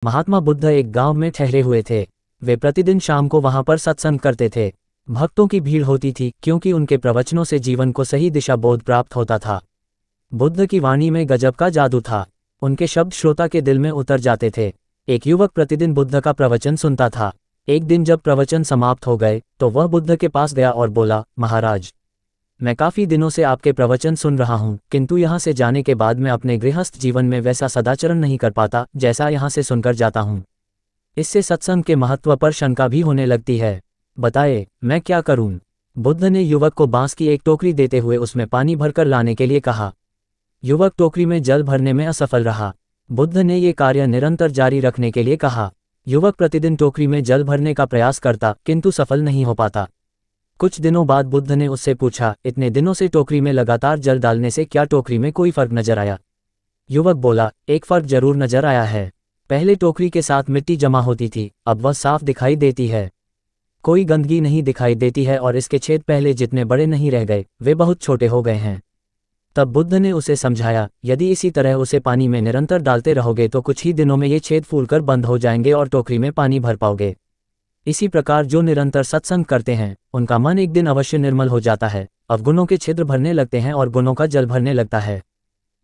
महात्मा बुद्ध एक गांव में ठहरे हुए थे। वे प्रतिदिन शाम को वहां पर सत्संग करते थे। भक्तों की भीड़ होती थी क्योंकि उनके प्रवचनों से जीवन को सही दिशा बोध प्राप्त होता था। बुद्ध की वाणी में गजब का जादू था। उनके शब्द श्रोता के दिल में उतर जाते थे। एक युवक प्रतिदिन बुद्ध का प्रवचन सुनता था। एक दिन जब प्रवचन समाप्त हो गए तो वह बुद्ध के पास गया और बोला, महाराज, मैं काफी दिनों से आपके प्रवचन सुन रहा हूं, किंतु यहाँ से जाने के बाद मैं अपने गृहस्थ जीवन में वैसा सदाचरण नहीं कर पाता जैसा यहाँ से सुनकर जाता हूं। इससे सत्संग के महत्व पर शंका भी होने लगती है। बताए, मैं क्या करूं? बुद्ध ने युवक को बांस की एक टोकरी देते हुए उसमें पानी भरकर लाने के लिए कहा। युवक टोकरी में जल भरने में असफल रहा। बुद्ध ने ये कार्य निरंतर जारी रखने के लिए कहा। युवक प्रतिदिन टोकरी में जल भरने का प्रयास करता किंतु सफल नहीं हो पाता। कुछ दिनों बाद बुद्ध ने उससे पूछा, इतने दिनों से टोकरी में लगातार जल डालने से क्या टोकरी में कोई फर्क नजर आया? युवक बोला, एक फर्क जरूर नजर आया है। पहले टोकरी के साथ मिट्टी जमा होती थी, अब वह साफ दिखाई देती है। कोई गंदगी नहीं दिखाई देती है और इसके छेद पहले जितने बड़े नहीं रह गए, वे बहुत छोटे हो गए हैं। तब बुद्ध ने उसे समझाया, यदि इसी तरह उसे पानी में निरंतर डालते रहोगे तो कुछ ही दिनों में ये छेद फूलकर बंद हो जाएंगे और टोकरी में पानी भर पाओगे। इसी प्रकार जो निरंतर सत्संग करते हैं उनका मन एक दिन अवश्य निर्मल हो जाता है, अवगुणों के छिद्र भरने लगते हैं और गुणों का जल भरने लगता है।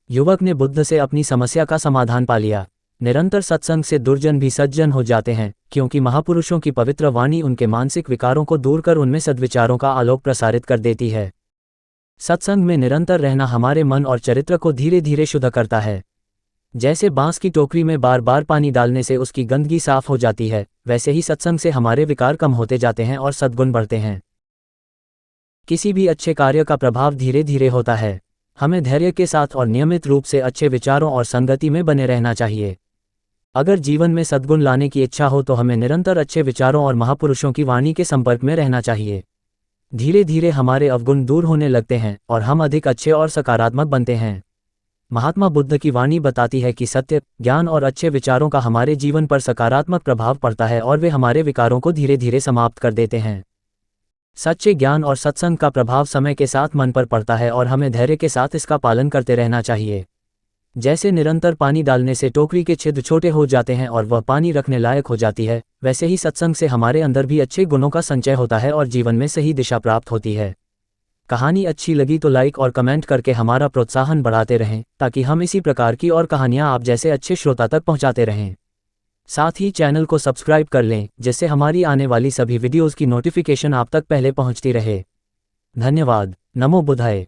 युवक ने बुद्ध से अपनी समस्या का समाधान पा लिया। निरंतर सत्संग से दुर्जन भी सज्जन हो जाते हैं, क्योंकि महापुरुषों की पवित्र वाणी उनके मानसिक विकारों को दूर कर उनमें सद्विचारों का आलोक प्रसारित कर देती है। सत्संग में निरंतर रहना हमारे मन और चरित्र को धीरे धीरे शुद्ध करता है। जैसे बांस की टोकरी में बार बार पानी डालने से उसकी गंदगी साफ हो जाती है, वैसे ही सत्संग से हमारे विकार कम होते जाते हैं और सद्गुण बढ़ते हैं। किसी भी अच्छे कार्य का प्रभाव धीरे धीरे होता है। हमें धैर्य के साथ और नियमित रूप से अच्छे विचारों और संगति में बने रहना चाहिए। अगर जीवन में सद्गुण लाने की इच्छा हो तो हमें निरंतर अच्छे विचारों और महापुरुषों की वाणी के संपर्क में रहना चाहिए। धीरे धीरे हमारे अवगुण दूर होने लगते हैं और हम अधिक अच्छे और सकारात्मक बनते हैं। महात्मा बुद्ध की वाणी बताती है कि सत्य, ज्ञान और अच्छे विचारों का हमारे जीवन पर सकारात्मक प्रभाव पड़ता है और वे हमारे विकारों को धीरे धीरे समाप्त कर देते हैं। सच्चे ज्ञान और सत्संग का प्रभाव समय के साथ मन पर पड़ता है और हमें धैर्य के साथ इसका पालन करते रहना चाहिए। जैसे निरंतर पानी डालने से टोकरी के छिद्र छोटे हो जाते हैं और वह पानी रखने लायक हो जाती है, वैसे ही सत्संग से हमारे अंदर भी अच्छे गुणों का संचय होता है और जीवन में सही दिशा प्राप्त होती है। कहानी अच्छी लगी तो लाइक और कमेंट करके हमारा प्रोत्साहन बढ़ाते रहें, ताकि हम इसी प्रकार की और कहानियां आप जैसे अच्छे श्रोता तक पहुंचाते रहें। साथ ही चैनल को सब्सक्राइब कर लें, जिससे हमारी आने वाली सभी वीडियोज़ की नोटिफिकेशन आप तक पहले पहुंचती रहे। धन्यवाद। नमो बुद्धाय।